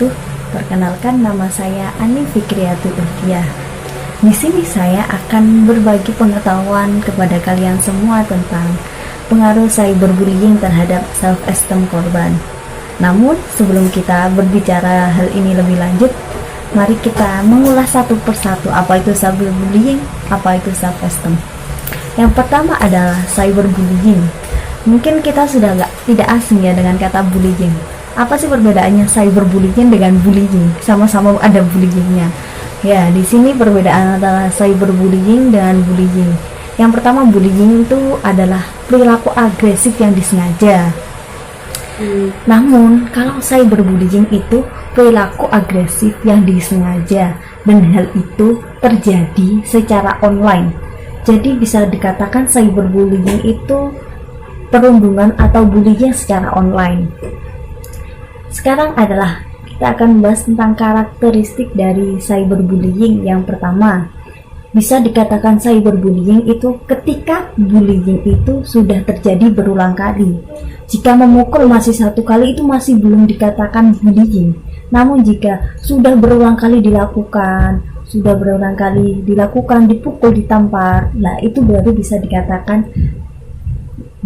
wabarakatuh. Perkenalkan, nama saya Ani Fikriatul Ulfiyah. Di sini saya akan berbagi pengetahuan kepada kalian semua tentang pengaruh cyberbullying terhadap self-esteem korban. Namun, sebelum kita berbicara hal ini lebih lanjut, mari kita mengulas satu persatu apa itu cyberbullying, apa itu self-esteem. Yang pertama adalah cyberbullying. Mungkin kita sudah tidak asing ya dengan kata bullying. Apa sih perbedaannya cyberbullying dengan bullying? Sama-sama ada bullyingnya. Ya, di sini perbedaan antara cyberbullying dan bullying. Yang pertama, bullying itu adalah perilaku agresif yang disengaja. Namun, kalau cyberbullying itu perilaku agresif yang disengaja, dan hal itu terjadi secara online. Jadi bisa dikatakan cyberbullying itu perundungan atau bullying secara online. Sekarang kita akan membahas tentang karakteristik dari cyberbullying. Yang pertama, bisa dikatakan cyberbullying itu ketika bullying itu sudah terjadi berulang kali. Jika memukul masih satu kali itu masih belum dikatakan bullying. Namun jika sudah berulang kali dilakukan, dipukul, ditampar, nah itu baru bisa dikatakan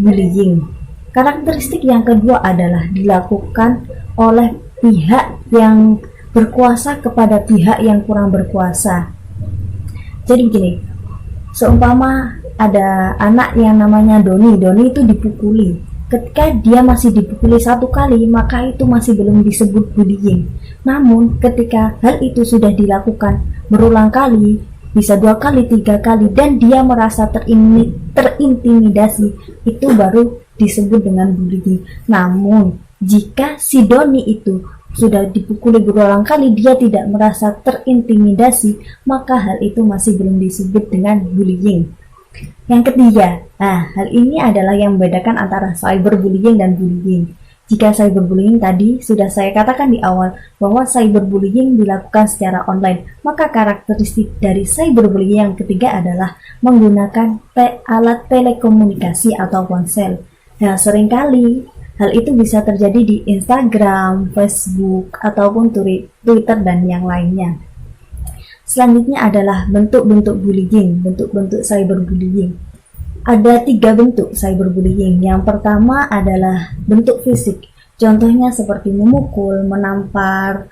bullying. Karakteristik yang kedua adalah dilakukan oleh pihak yang berkuasa kepada pihak yang kurang berkuasa. Jadi begini, seumpama ada anak yang namanya Doni itu dipukuli. Ketika dia masih dipukuli satu kali, maka itu masih belum disebut bullying. Namun ketika hal itu sudah dilakukan berulang kali, bisa 2 kali, 3 kali, dan dia merasa terintimidasi, itu baru disebut dengan bullying. Namun jika si Doni itu sudah dipukuli berulang kali, dia tidak merasa terintimidasi, maka hal itu masih belum disebut dengan bullying. Yang ketiga, hal ini adalah yang membedakan antara cyberbullying dan bullying. Jika cyberbullying tadi sudah saya katakan di awal bahwa cyberbullying dilakukan secara online, maka karakteristik dari cyberbullying yang ketiga adalah menggunakan alat telekomunikasi atau ponsel. Nah, seringkali hal itu bisa terjadi di Instagram, Facebook, ataupun Twitter dan yang lainnya. Selanjutnya adalah bentuk-bentuk bullying, bentuk-bentuk cyberbullying. Ada 3 bentuk cyberbullying. Yang pertama adalah bentuk fisik. Contohnya seperti memukul, menampar,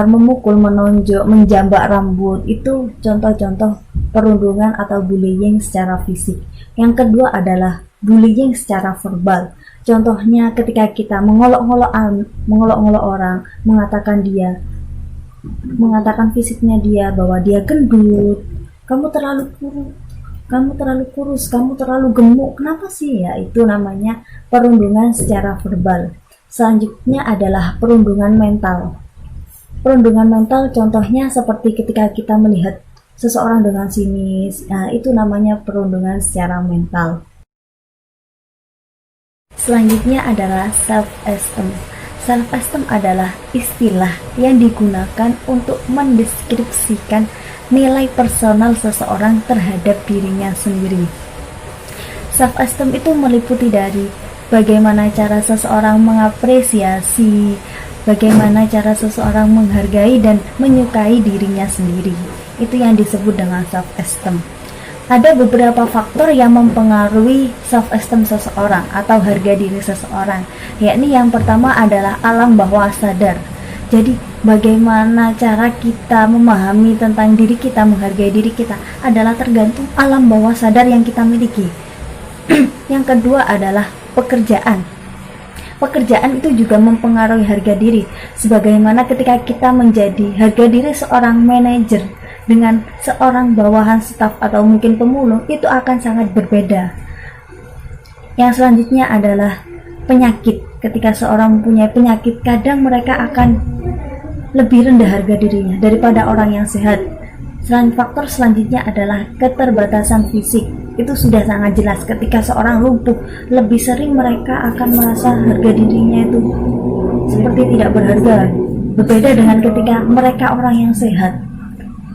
memukul, menonjok, menjambak rambut. Itu contoh-contoh perundungan atau bullying secara fisik. Yang kedua adalah bullying secara verbal. Contohnya ketika kita mengolok-ngolok orang, mengatakan fisiknya dia bahwa dia gendut, kamu terlalu kurus, kamu terlalu gemuk. Kenapa sih? Ya, itu namanya perundungan secara verbal. Selanjutnya adalah perundungan mental. Perundungan mental contohnya seperti ketika kita melihat seseorang dengan sinis, itu namanya perundungan secara mental. Selanjutnya adalah self-esteem. Self-esteem adalah istilah yang digunakan untuk mendeskripsikan nilai personal seseorang terhadap dirinya sendiri. Self-esteem itu meliputi dari bagaimana cara seseorang mengapresiasi, bagaimana cara seseorang menghargai dan menyukai dirinya sendiri. Itu yang disebut dengan self-esteem. Ada beberapa faktor yang mempengaruhi self-esteem seseorang atau harga diri seseorang, yakni yang pertama adalah alam bawah sadar. Jadi bagaimana cara kita memahami tentang diri kita, menghargai diri kita adalah tergantung alam bawah sadar yang kita miliki. Yang kedua adalah pekerjaan. Pekerjaan itu juga mempengaruhi harga diri. Sebagaimana ketika kita menjadi harga diri seorang manajer dengan seorang bawahan staf atau mungkin pemulung, itu akan sangat berbeda. Yang selanjutnya adalah penyakit. Ketika seorang mempunyai penyakit, kadang mereka akan lebih rendah harga dirinya daripada orang yang sehat. Faktor selanjutnya adalah keterbatasan fisik. Itu sudah sangat jelas, ketika seorang lumpuh, lebih sering mereka akan merasa harga dirinya itu seperti tidak berharga. Berbeda dengan ketika mereka orang yang sehat,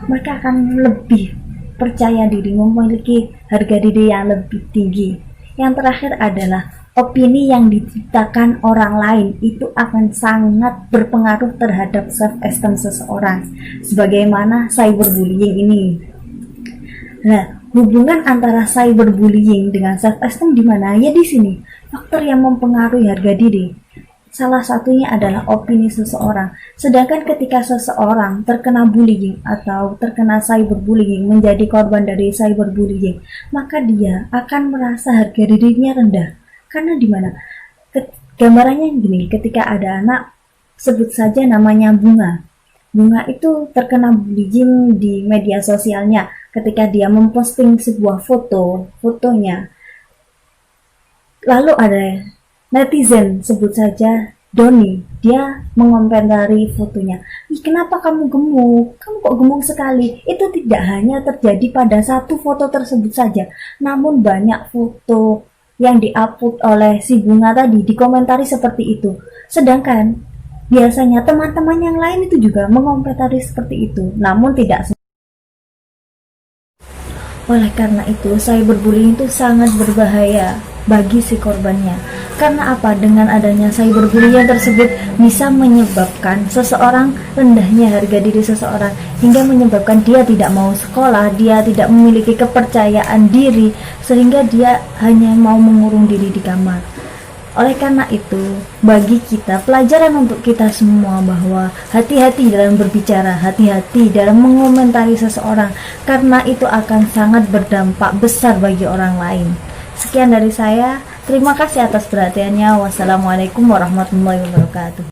mereka akan lebih percaya diri, memiliki harga diri yang lebih tinggi. Yang terakhir adalah opini yang diciptakan orang lain itu akan sangat berpengaruh terhadap self-esteem seseorang, sebagaimana cyberbullying ini. Nah, hubungan antara cyberbullying dengan self-esteem di mana? Ya di sini, faktor yang mempengaruhi harga diri. Salah satunya adalah opini seseorang. Sedangkan ketika seseorang terkena bullying atau terkena cyberbullying, menjadi korban dari cyberbullying, maka dia akan merasa harga dirinya rendah. Karena di mana? Gambarannya gini, ketika ada anak, sebut saja namanya Bunga. Bunga itu terkena bullying di media sosialnya ketika dia memposting sebuah fotonya. Lalu ada netizen, sebut saja Doni, dia mengomentari fotonya. Kenapa kamu gemuk? Kamu kok gemuk sekali? Itu tidak hanya terjadi pada satu foto tersebut saja, namun banyak foto yang diupload oleh si Bunga tadi dikomentari seperti itu. Sedangkan biasanya teman-teman yang lain itu juga mengomentari seperti itu, namun tidak. Oleh karena itu, cyberbullying itu sangat berbahaya bagi si korbannya. Karena apa? Dengan adanya cyberbullying tersebut bisa menyebabkan seseorang rendahnya harga diri seseorang, hingga menyebabkan dia tidak mau sekolah, dia tidak memiliki kepercayaan diri, sehingga dia hanya mau mengurung diri di kamar. Oleh karena itu, bagi kita, pelajaran untuk kita semua bahwa hati-hati dalam berbicara, hati-hati dalam mengomentari seseorang, karena itu akan sangat berdampak besar bagi orang lain. Sekian dari saya, terima kasih atas perhatiannya. Wassalamualaikum warahmatullahi wabarakatuh.